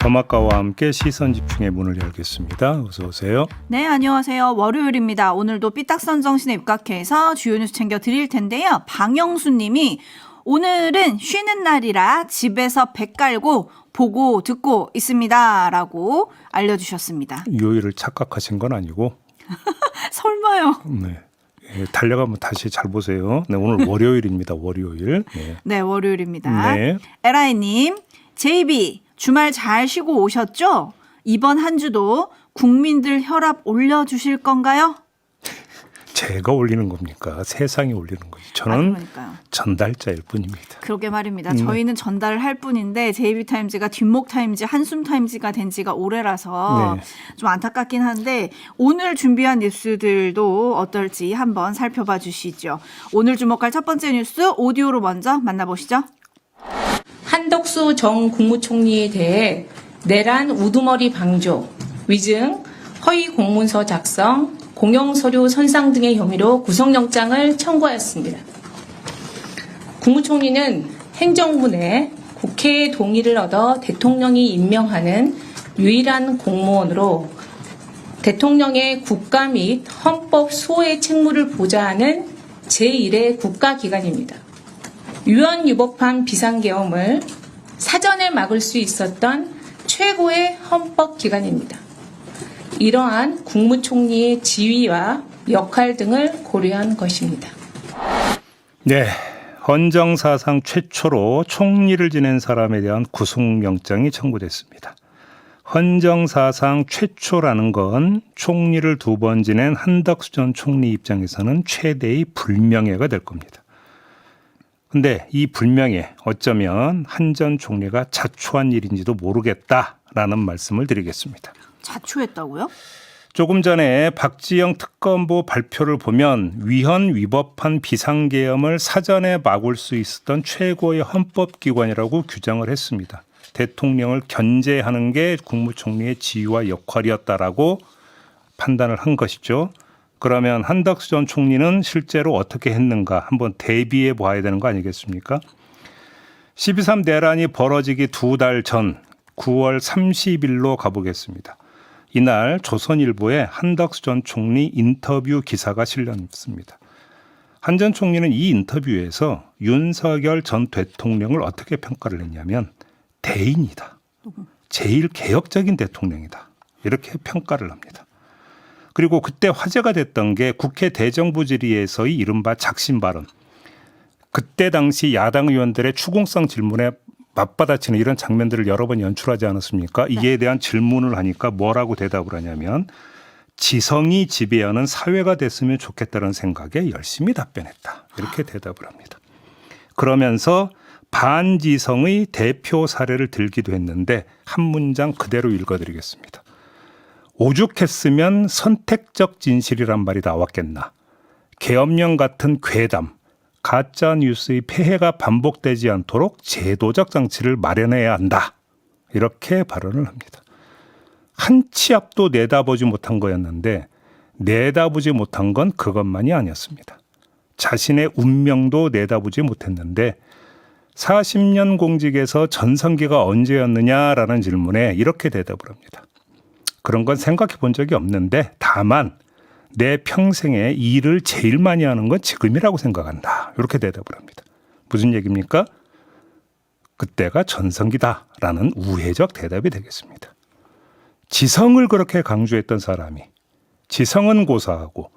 더마카와 함께 시선 집중의 문을 열겠습니다. 어서 오세요. 네, 안녕하세요. 월요일입니다. 오늘도 삐딱선 정신에 입각해서 주요 뉴스 챙겨 드릴 텐데요. 방영수 님이 오늘은 쉬는 날이라 집에서 배 깔고 보고 듣고 있습니다. 라고 알려주셨습니다. 요일을 착각하신 건 아니고. 설마요. 네. 달려가면 다시 잘 보세요. 네, 오늘 월요일입니다. 월요일. 네, 네, 월요일입니다. 네. 에라이님, JB 주말 잘 쉬고 오셨죠? 이번 한 주도 국민들 혈압 올려주실 건가요? 제가 올리는 겁니까? 세상이 올리는 거지. 저는 그러니까요. 전달자일 뿐입니다. 그러게 말입니다. 저희는 전달을 할 뿐인데 JB타임즈가 뒷목타임즈, 한숨타임즈가 된 지가 오래라서 네. 좀 안타깝긴 한데 오늘 준비한 뉴스들도 어떨지 한번 살펴봐 주시죠. 오늘 주목할 첫 번째 뉴스 오디오로 먼저 만나보시죠. 한덕수 전 국무총리에 대해 내란 우두머리 방조, 위증, 허위 공문서 작성, 공영서류 선상 등의 혐의로 구속영장을 청구하였습니다. 국무총리는 행정부 내 국회의 동의를 얻어 대통령이 임명하는 유일한 공무원으로 대통령의 국가 및 헌법 수호의 책무를 보좌하는 제1의 국가기관입니다. 유언유법한 비상계엄을 사전에 막을 수 있었던 최고의 헌법기관입니다. 이러한 국무총리의 지위와 역할 등을 고려한 것입니다. 네. 헌정사상 최초로 총리를 지낸 사람에 대한 구속영장이 청구됐습니다. 헌정사상 최초라는 건 총리를 2번 지낸 한덕수 전 총리 입장에서는 최대의 불명예가 될 겁니다. 근데 이 불명예, 어쩌면 한 전 총리가 자초한 일인지도 모르겠다라는 말씀을 드리겠습니다. 자초했다고요? 조금 전에 박지영 특검보 발표를 보면 위헌 위법한 비상계엄을 사전에 막을 수 있었던 최고의 헌법기관이라고 규정을 했습니다. 대통령을 견제하는 게 국무총리의 지위와 역할이었다라고 판단을 한 것이죠. 그러면 한덕수 전 총리는 실제로 어떻게 했는가 한번 대비해 봐야 되는 거 아니겠습니까? 12.3 내란이 벌어지기 2달 전 9월 30일로 가보겠습니다. 이날 조선일보에 한덕수 전 총리 인터뷰 기사가 실렸습니다. 한 전 총리는 이 인터뷰에서 윤석열 전 대통령을 어떻게 평가를 했냐면 대인이다. 제일 개혁적인 대통령이다. 이렇게 평가를 합니다. 그리고 그때 화제가 됐던 게 국회 대정부질의에서의 이른바 작심 발언. 그때 당시 야당 의원들의 추궁성 질문에 맞받아치는 이런 장면들을 여러 번 연출하지 않았습니까? 이에 대한 질문을 하니까 뭐라고 대답을 하냐면 지성이 지배하는 사회가 됐으면 좋겠다는 생각에 열심히 답변했다. 이렇게 대답을 합니다. 그러면서 반지성의 대표 사례를 들기도 했는데 한 문장 그대로 읽어드리겠습니다. 오죽했으면 선택적 진실이란 말이 나왔겠나. 계엄령 같은 괴담, 가짜 뉴스의 폐해가 반복되지 않도록 제도적 장치를 마련해야 한다. 이렇게 발언을 합니다. 한 치 앞도 내다보지 못한 거였는데 내다보지 못한 건 그것만이 아니었습니다. 자신의 운명도 내다보지 못했는데 40년 공직에서 전성기가 언제였느냐라는 질문에 이렇게 대답을 합니다. 그런 건 생각해 본 적이 없는데 다만 내 평생에 일을 제일 많이 하는 건 지금이라고 생각한다. 이렇게 대답을 합니다. 무슨 얘기입니까? 그때가 전성기다라는 우회적 대답이 되겠습니다. 지성을 그렇게 강조했던 사람이 지성은 고사하고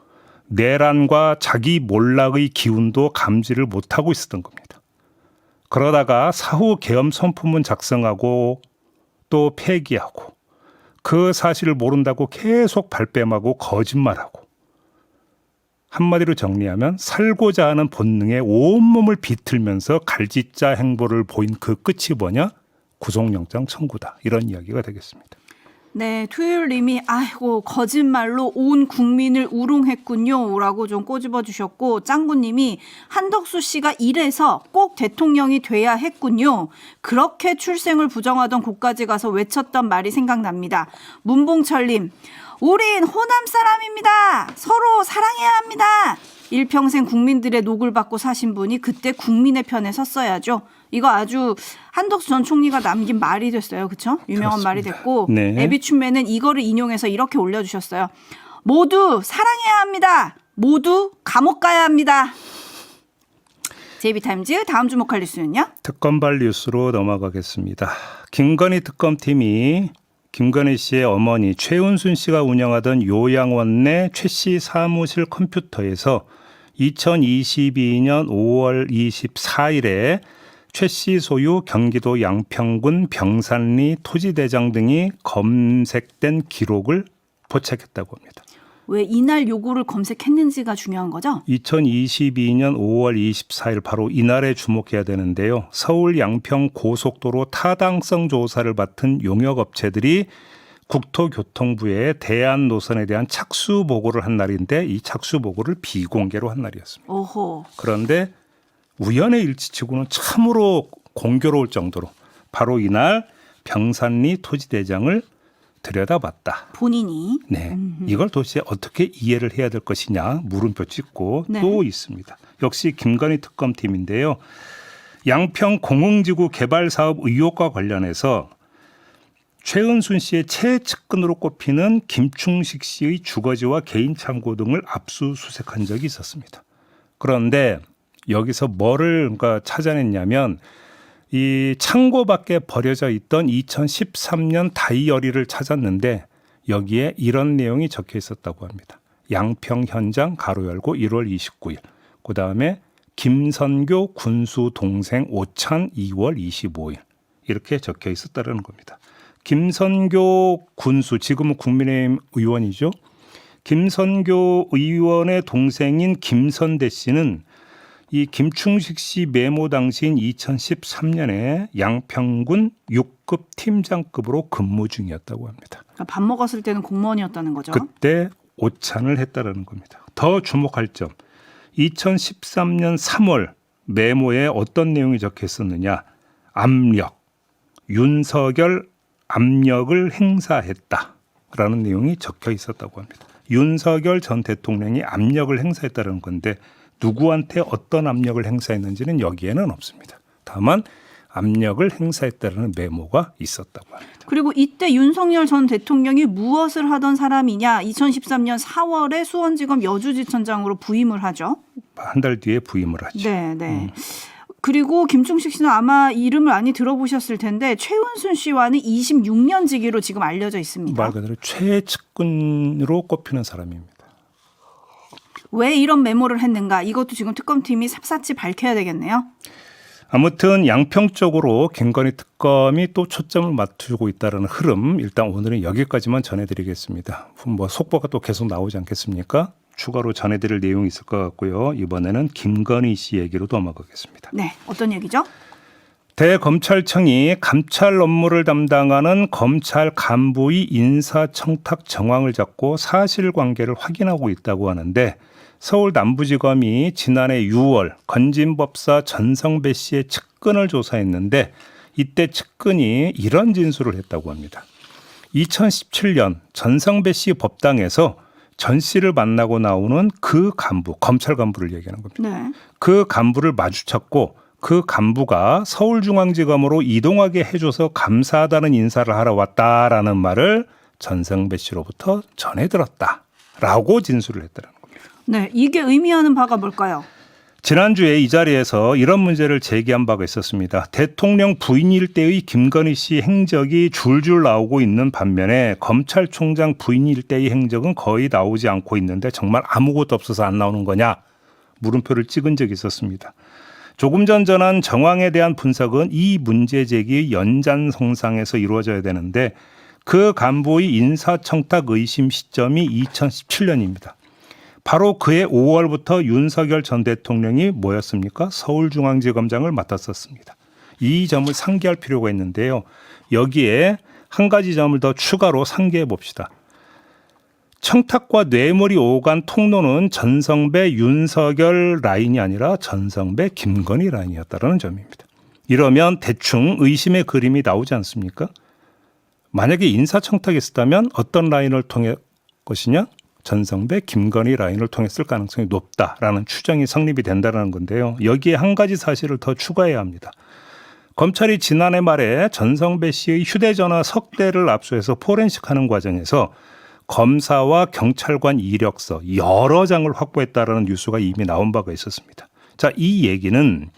내란과 자기 몰락의 기운도 감지를 못하고 있었던 겁니다. 그러다가 사후 계엄 선포문 작성하고 또 폐기하고 그 사실을 모른다고 계속 발뺌하고 거짓말하고 한마디로 정리하면 살고자 하는 본능에 온몸을 비틀면서 갈짓자 행보를 보인 그 끝이 뭐냐? 구속영장 청구다. 이런 이야기가 되겠습니다. 네, 토요일님이 아이고 거짓말로 온 국민을 우롱했군요 라고 좀 꼬집어 주셨고 짱구님이 한덕수 씨가 이래서 꼭 대통령이 돼야 했군요. 그렇게 출생을 부정하던 곳까지 가서 외쳤던 말이 생각납니다. 문봉철님 우린 호남 사람입니다. 서로 사랑해야 합니다. 일평생 국민들의 녹을 받고 사신 분이 그때 국민의 편에 섰어야죠. 이거 아주 한덕수 전 총리가 남긴 말이 됐어요. 그렇죠? 유명한 그렇습니다. 말이 됐고 네. 에비춘매는 이거를 인용해서 이렇게 올려주셨어요. 모두 사랑해야 합니다. 모두 감옥 가야 합니다. JB타임즈 다음 주목할 뉴스는요? 특검발 뉴스로 넘어가겠습니다. 김건희 특검팀이 김건희 씨의 어머니 최은순 씨가 운영하던 요양원 내 최 씨 사무실 컴퓨터에서 2022년 5월 24일에 최 씨 소유 경기도 양평군 병산리 토지대장 등이 검색된 기록을 포착했다고 합니다. 왜 이날 요구를 검색했는지가 중요한 거죠? 2022년 5월 24일 바로 이날에 주목해야 되는데요. 서울 양평 고속도로 타당성 조사를 맡은 용역업체들이 국토교통부에 대안 노선에 대한 착수 보고를 한 날인데 이 착수 보고를 비공개로 한 날이었습니다. 오호. 그런데 우연의 일치치고는 참으로 공교로울 정도로 바로 이날 병산리 토지대장을 들여다봤다. 본인이. 네, 이걸 도대체 어떻게 이해를 해야 될 것이냐 물음표 찍고 네. 또 있습니다. 역시 김건희 특검팀인데요. 양평 공흥지구 개발 사업 의혹과 관련해서 최은순 씨의 최측근으로 꼽히는 김충식 씨의 주거지와 개인 창고 등을 압수수색한 적이 있었습니다. 그런데 여기서 뭐를 그러니까 찾아냈냐면 이 창고 밖에 버려져 있던 2013년 다이어리를 찾았는데 여기에 이런 내용이 적혀 있었다고 합니다. 양평 현장 가로 열고 1월 29일. 그다음에 김선교 군수 동생 오찬 2월 25일. 이렇게 적혀 있었다는 겁니다. 김선교 군수 지금은 국민의힘 의원이죠. 김선교 의원의 동생인 김선대 씨는 이 김충식 씨 메모 당시인 2013년에 양평군 6급 팀장급으로 근무 중이었다고 합니다. 그러니까 밥 먹었을 때는 공무원이었다는 거죠. 그때 오찬을 했다는 겁니다. 더 주목할 점. 2013년 3월 메모에 어떤 내용이 적혀 있었느냐. 압력. 윤석열 압력을 행사했다라는 내용이 적혀 있었다고 합니다. 윤석열 전 대통령이 압력을 행사했다는 건데 누구한테 어떤 압력을 행사했는지는 여기에는 없습니다. 다만 압력을 행사했다는 메모가 있었다고 합니다. 그리고 이때 윤석열 전 대통령이 무엇을 하던 사람이냐. 2013년 4월에 수원지검 여주지청장으로 부임을 하죠. 한 달 뒤에 부임을 하죠. 네, 네. 그리고 김충식 씨는 아마 이름을 많이 들어보셨을 텐데 최은순 씨와는 26년 지기로 지금 알려져 있습니다. 말 그대로 최측근으로 꼽히는 사람입니다. 왜 이런 메모를 했는가? 이것도 지금 특검팀이 샅샅이 밝혀야 되겠네요. 아무튼 양평 쪽으로 김건희 특검이 또 초점을 맞추고 있다는 흐름 일단 오늘은 여기까지만 전해드리겠습니다. 뭐 속보가 또 계속 나오지 않겠습니까? 추가로 전해드릴 내용이 있을 것 같고요. 이번에는 김건희 씨 얘기로 넘어가겠습니다. 네, 어떤 얘기죠? 대검찰청이 감찰 업무를 담당하는 검찰 간부의 인사청탁 정황을 잡고 사실관계를 확인하고 있다고 하는데 서울 남부지검이 지난해 6월 건진법사 전성배 씨의 측근을 조사했는데 이때 측근이 이런 진술을 했다고 합니다. 2017년 전성배 씨 법당에서 전 씨를 만나고 나오는 그 간부, 검찰 간부를 얘기하는 겁니다. 네. 그 간부를 마주쳤고 그 간부가 서울중앙지검으로 이동하게 해줘서 감사하다는 인사를 하러 왔다라는 말을 전성배 씨로부터 전해 들었다라고 진술을 했다는 겁니다. 네, 이게 의미하는 바가 뭘까요? 지난주에 이 자리에서 이런 문제를 제기한 바가 있었습니다. 대통령 부인일 때의 김건희 씨 행적이 줄줄 나오고 있는 반면에 검찰총장 부인일 때의 행적은 거의 나오지 않고 있는데 정말 아무것도 없어서 안 나오는 거냐? 물음표를 찍은 적이 있었습니다. 조금 전 전한 정황에 대한 분석은 이 문제 제기의 연장선상에서 이루어져야 되는데 그 간부의 인사청탁 의심 시점이 2017년입니다. 바로 그해 5월부터 윤석열 전 대통령이 뭐였습니까? 서울중앙지검장을 맡았었습니다. 이 점을 상기할 필요가 있는데요. 여기에 한 가지 점을 더 추가로 상기해 봅시다. 청탁과 뇌물이 오간 통로는 전성배 윤석열 라인이 아니라 전성배 김건희 라인이었다는 점입니다. 이러면 대충 의심의 그림이 나오지 않습니까? 만약에 인사청탁이 있었다면 어떤 라인을 통해 것이냐? 전성배 김건희 라인을 통했을 가능성이 높다라는 추정이 성립이 된다는 건데요. 여기에 한 가지 사실을 더 추가해야 합니다. 검찰이 지난해 말에 전성배 씨의 휴대전화 석 대를 압수해서 포렌식하는 과정에서 검사와 경찰관 이력서 여러 장을 확보했다라는 뉴스가 이미 나온 바가 있었습니다. 자, 이 얘기는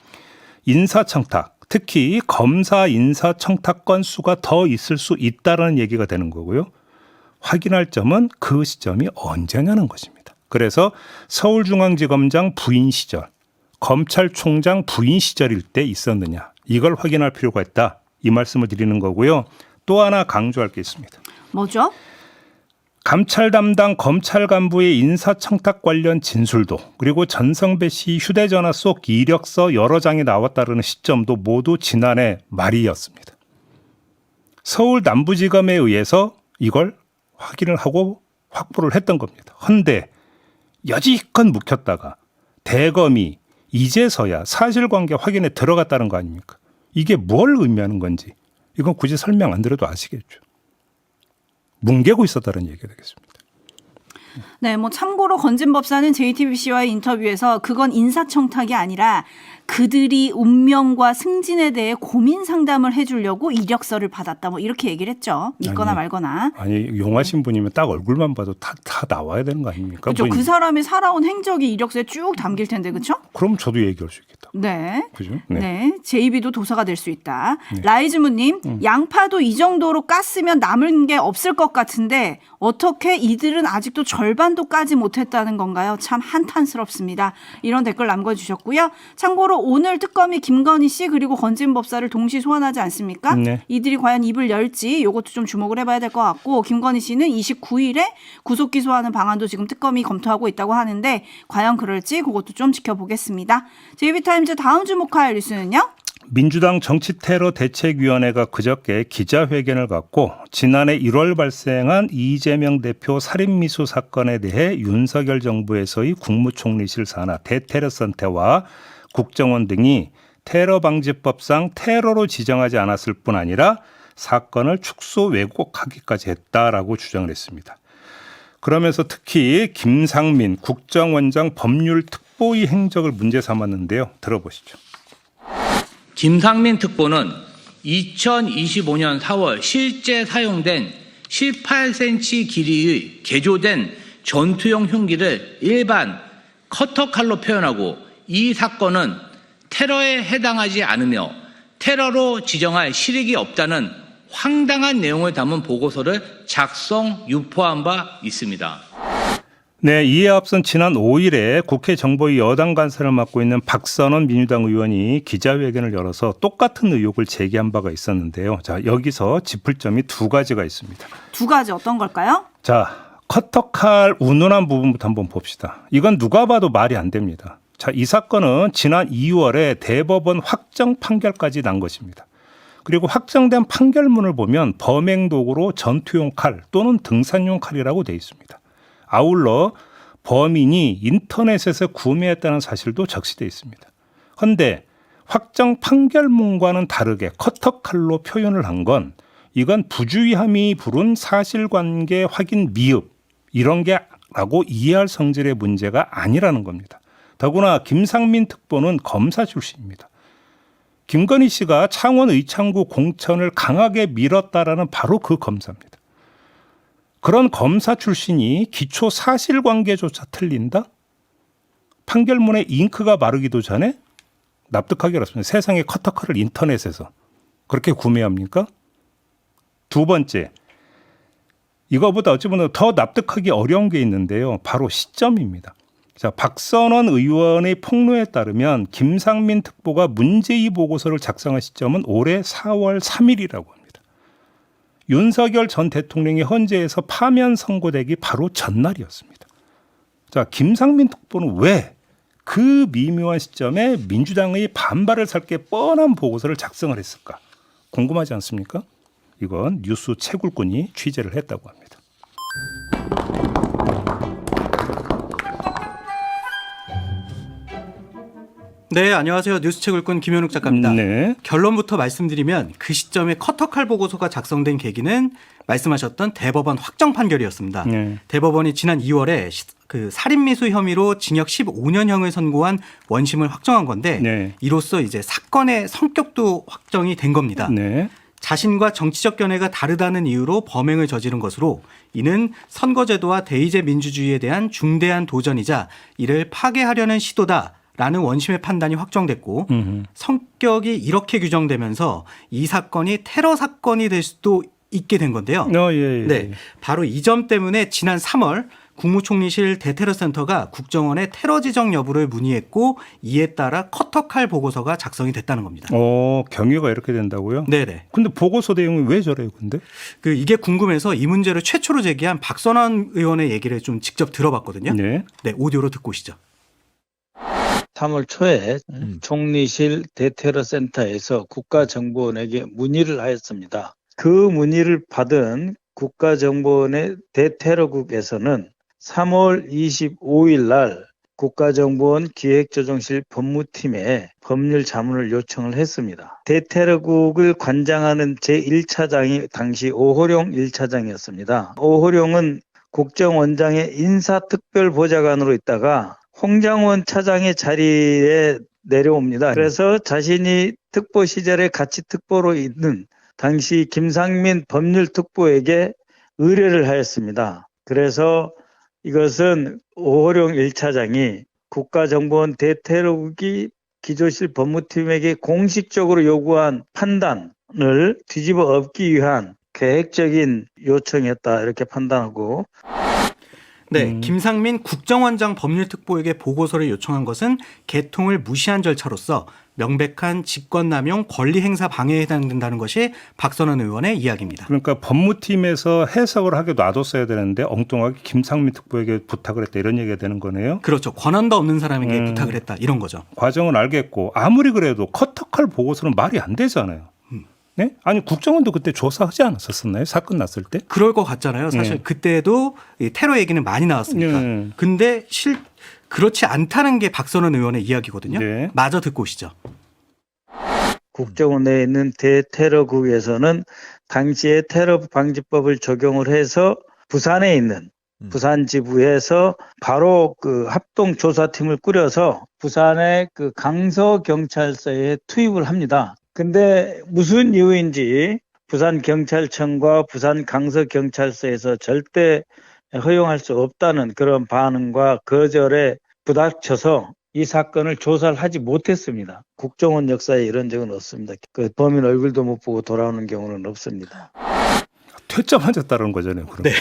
인사청탁, 특히 검사 인사청탁 건수가 더 있을 수 있다라는 얘기가 되는 거고요. 확인할 점은 그 시점이 언제냐는 것입니다. 그래서 서울중앙지검장 부인 시절, 검찰총장 부인 시절일 때 있었느냐, 이걸 확인할 필요가 있다, 이 말씀을 드리는 거고요. 또 하나 강조할 게 있습니다. 뭐죠? 감찰 담당 검찰 간부의 인사청탁 관련 진술도, 그리고 전성배 씨 휴대전화 속 이력서 여러 장이 나왔다는 시점도 모두 지난해 말이었습니다. 서울 남부지검에 의해서 이걸 확인을 하고 확보를 했던 겁니다. 헌데 여지껏 묵혔다가 대검이 이제서야 사실관계 확인에 들어갔다는 거 아닙니까? 이게 뭘 의미하는 건지 이건 굳이 설명 안 드려도 아시겠죠. 뭉개고 있었다는 얘기가 되겠습니다. 네, 뭐 참고로 건진법사는 JTBC와의 인터뷰에서 그건 인사청탁이 아니라 그들이 운명과 승진에 대해 고민 상담을 해주려고 이력서를 받았다, 뭐 이렇게 얘기를 했죠. 믿거나 아니, 말거나. 아니 용하신 분이면 딱 얼굴만 봐도 다 나와야 되는 거 아닙니까? 그렇죠. 그 사람이 살아온 행적이 이력서에 쭉 담길 텐데, 그렇죠? 그럼 저도 얘기할 수 있겠다. 네. 그죠? 네. 제이비도 도사가 될 수 있다. 네. 라이즈무님, 양파도 이 정도로 깠으면 남은 게 없을 것 같은데 어떻게 이들은 아직도 절반도 까지 못했다는 건가요? 참 한탄스럽습니다. 이런 댓글 남겨주셨고요. 참고로 오늘 특검이 김건희 씨 그리고 건진법사를 동시 소환하지 않습니까? 네. 이들이 과연 입을 열지 이것도 좀 주목을 해봐야 될 것 같고, 김건희 씨는 29일에 구속 기소하는 방안도 지금 특검이 검토하고 있다고 하는데 과연 그럴지 그것도 좀 지켜보겠습니다. JB타임즈 다음 주목할 뉴스는요? 민주당 정치테러 대책위원회가 그저께 기자회견을 갖고 지난해 1월 발생한 이재명 대표 살인미수 사건에 대해 윤석열 정부에서의 국무총리실 산하 대테러센터와 국정원 등이 테러방지법상 테러로 지정하지 않았을 뿐 아니라 사건을 축소 왜곡하기까지 했다라고 주장을 했습니다. 그러면서 특히 김상민 국정원장 법률특보의 행적을 문제 삼았는데요. 들어보시죠. 김상민 특보는 2025년 4월 실제 사용된 18cm 길이의 개조된 전투용 흉기를 일반 커터칼로 표현하고 이 사건은 테러에 해당하지 않으며 테러로 지정할 실익이 없다는 황당한 내용을 담은 보고서를 작성 유포한 바 있습니다. 네, 이에 앞선 지난 5일에 국회 정보위 여당 간사를 맡고 있는 박선원 민주당 의원이 기자회견을 열어서 똑같은 의혹을 제기한 바가 있었는데요. 자, 여기서 짚을 점이 두 가지가 있습니다. 두 가지 어떤 걸까요? 자, 커터칼 운운한 부분부터 한번 봅시다. 이건 누가 봐도 말이 안 됩니다. 자, 이 사건은 지난 2월에 대법원 확정 판결까지 난 것입니다. 그리고 확정된 판결문을 보면 범행 도구로 전투용 칼 또는 등산용 칼이라고 되어 있습니다. 아울러 범인이 인터넷에서 구매했다는 사실도 적시되어 있습니다. 그런데 확정 판결문과는 다르게 커터칼로 표현을 한 건 이건 부주의함이 부른 사실관계 확인 미흡 이런 게라고 이해할 성질의 문제가 아니라는 겁니다. 더구나 김상민 특보는 검사 출신입니다. 김건희 씨가 창원 의창구 공천을 강하게 밀었다라는 바로 그 검사입니다. 그런 검사 출신이 기초 사실관계조차 틀린다? 판결문에 잉크가 마르기도 전에 납득하기 어렵습니다. 세상에 커터칼을 인터넷에서 그렇게 구매합니까? 두 번째, 이거보다 어찌 보면 더 납득하기 어려운 게 있는데요. 바로 시점입니다. 자, 박선원 의원의 폭로에 따르면 김상민 특보가 문제의 보고서를 작성한 시점은 올해 4월 3일이라고 합니다. 윤석열 전 대통령이 헌재에서 파면 선고되기 바로 전날이었습니다. 자, 김상민 특보는 왜 그 미묘한 시점에 민주당의 반발을 살 게 뻔한 보고서를 작성을 했을까? 궁금하지 않습니까? 이건 뉴스 채굴꾼이 취재를 했다고 합니다. 네, 안녕하세요. 뉴스책 읽은 김현욱 작가입니다. 네. 결론부터 말씀드리면 그 시점에 커터칼 보고서가 작성된 계기는 말씀하셨던 대법원 확정 판결이었습니다. 네. 대법원이 지난 2월에 그 살인미수 혐의로 징역 15년형을 선고한 원심을 확정한 건데 네. 이로써 이제 사건의 성격도 확정이 된 겁니다. 네. 자신과 정치적 견해가 다르다는 이유로 범행을 저지른 것으로 이는 선거제도와 대의제 민주주의에 대한 중대한 도전이자 이를 파괴하려는 시도다라는 원심의 판단이 확정됐고 성격이 이렇게 규정되면서 이 사건이 테러 사건이 될 수도 있게 된 건데요. 예. 네, 바로 이 점 때문에 지난 3월 국무총리실 대테러센터가 국정원의 테러 지정 여부를 문의했고 이에 따라 커터칼 보고서가 작성이 됐다는 겁니다. 경위가 이렇게 된다고요? 네네. 근데 보고서 내용이 왜 저래요, 근데? 이게 궁금해서 이 문제를 최초로 제기한 박선원 의원의 얘기를 좀 직접 들어봤거든요. 네. 네, 오디오로 듣고 오시죠. 3월 초에 총리실 대테러센터에서 국가정보원에게 문의를 하였습니다. 그 문의를 받은 국가정보원의 대테러국에서는 3월 25일 날 국가정보원 기획조정실 법무팀에 법률 자문을 요청을 했습니다. 대테러국을 관장하는 제1차장이 당시 오호룡 1차장이었습니다. 오호룡은 국정원장의 인사특별보좌관으로 있다가 홍장원 차장의 자리에 내려옵니다. 그래서 자신이 특보 시절에 같이 특보로 있는 당시 김상민 법률특보에게 의뢰를 하였습니다. 그래서 이것은 오호룡 1차장이 국가정보원 대테러국이 기조실 법무팀에게 공식적으로 요구한 판단을 뒤집어 엎기 위한 계획적인 요청이었다 이렇게 판단하고 네, 김상민 국정원장 법률특보에게 보고서를 요청한 것은 개통을 무시한 절차로서 명백한 직권남용 권리행사 방해에 해당된다는 것이 박선원 의원의 이야기입니다. 그러니까 법무팀에서 해석을 하게 놔뒀어야 되는데 엉뚱하게 김상민 특보에게 부탁을 했다 이런 얘기가 되는 거네요. 그렇죠. 권한도 없는 사람에게 부탁을 했다 이런 거죠. 과정은 알겠고 아무리 그래도 커터칼 보고서는 말이 안 되잖아요. 네? 아니 국정원도 그때 조사하지 않았었나요? 사건 났을 때? 그럴 것 같잖아요. 사실 그때도 이 테러 얘기는 많이 나왔으니까. 근데 그렇지 않다는 게 박선원 의원의 이야기거든요. 네. 마저 듣고 오시죠. 국정원 내에 있는 대테러국에서는 당시에 테러방지법을 적용을 해서 부산에 있는 부산 지부에서 바로 그 합동조사팀을 꾸려서 부산의 그 강서경찰서에 투입을 합니다. 근데 무슨 이유인지 부산경찰청과 부산 강서경찰서에서 절대 허용할 수 없다는 그런 반응과 거절에 부닥쳐서 이 사건을 조사를 하지 못했습니다. 국정원 역사에 이런 적은 없습니다. 그 범인 얼굴도 못 보고 돌아오는 경우는 없습니다. 퇴짜 맞았다는 거잖아요. 그럼 네.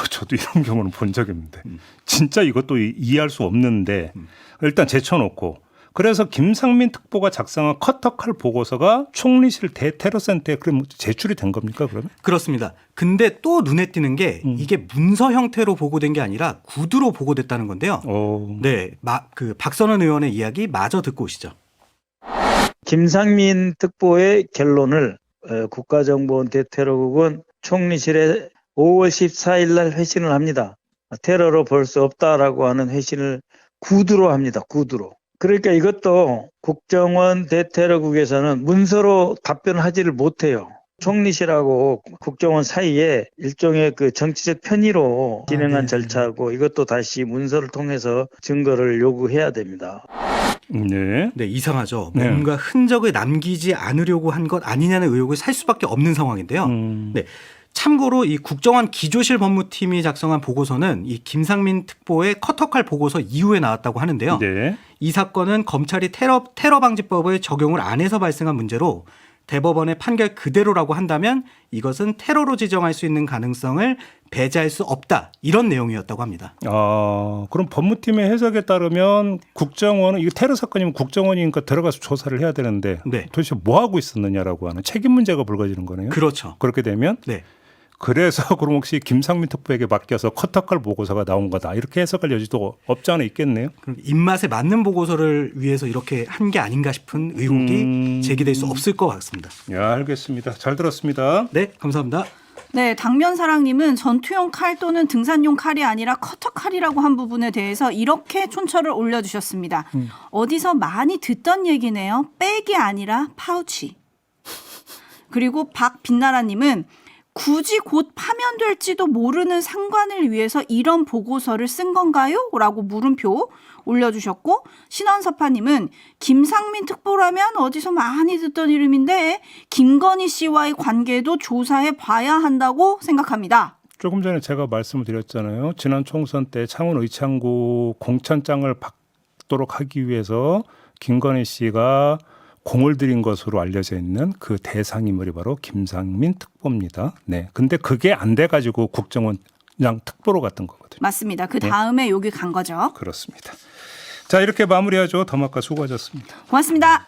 저도 이런 경우는 본 적이 없는데 진짜 이것도 이해할 수 없는데 일단 제쳐놓고 그래서 김상민 특보가 작성한 커터칼 보고서가 총리실 대테러센터에 그럼 제출이 된 겁니까 그러면? 그렇습니다. 근데 또 눈에 띄는 게 이게 문서 형태로 보고된 게 아니라 구두로 보고됐다는 건데요. 네, 그 박선원 의원의 이야기 마저 듣고 오시죠. 김상민 특보의 결론을 국가정보원 대테러국은 총리실에 5월 14일 날 회신을 합니다. 테러로 볼 수 없다라고 하는 회신을 구두로 합니다. 구두로. 그러니까 이것도 국정원 대테러국에서는 문서로 답변을 하지를 못해요. 총리실하고 국정원 사이에 일종의 그 정치적 편의로 진행한 절차고 이것도 다시 문서를 통해서 증거를 요구해야 됩니다. 네. 네, 이상하죠. 네. 뭔가 흔적을 남기지 않으려고 한 것 아니냐는 의혹을 살 수밖에 없는 상황인데요. 네. 참고로 이 국정원 기조실 법무팀이 작성한 보고서는 이 김상민 특보의 커터칼 보고서 이후에 나왔다고 하는데요. 네. 이 사건은 검찰이 테러 방지법을 적용을 안 해서 발생한 문제로 대법원의 판결 그대로라고 한다면 이것은 테러로 지정할 수 있는 가능성을 배제할 수 없다. 이런 내용이었다고 합니다. 그럼 법무팀의 해석에 따르면 국정원은 이거 테러 사건이면 국정원이니까 들어가서 조사를 해야 되는데 네. 도대체 뭐 하고 있었느냐라고 하는 책임 문제가 불거지는 거네요. 그렇죠. 그렇게 되면 네. 그래서 그럼 혹시 김상민 특보에게 맡겨서 커터칼 보고서가 나온 거다 이렇게 해석할 여지도 없지 않아 있겠네요. 그럼 입맛에 맞는 보고서를 위해서 이렇게 한 게 아닌가 싶은 의혹이 제기될 수 없을 것 같습니다. 야, 알겠습니다. 잘 들었습니다. 네, 감사합니다. 네, 당면사랑님은 전투용 칼 또는 등산용 칼이 아니라 커터 칼이라고 한 부분에 대해서 이렇게 촌철을 올려주셨습니다. 어디서 많이 듣던 얘기네요. 백이 아니라 파우치. 그리고 박빛나라님은 굳이 곧 파면될지도 모르는 상관을 위해서 이런 보고서를 쓴 건가요? 라고 물음표 올려주셨고, 신원섭파님은 김상민 특보라면 어디서 많이 듣던 이름인데 김건희 씨와의 관계도 조사해 봐야 한다고 생각합니다. 조금 전에 제가 말씀을 드렸잖아요. 지난 총선 때 창원 의창구 공천장을 받도록 하기 위해서 김건희 씨가 공을 들인 것으로 알려져 있는 그 대상인물이 바로 김상민 특보입니다. 네. 근데 그게 안 돼가지고 국정원장 특보로 갔던 거거든요. 맞습니다. 그 다음에 여기 간 거죠. 그렇습니다. 자, 이렇게 마무리하죠. 더마카 수고하셨습니다. 고맙습니다.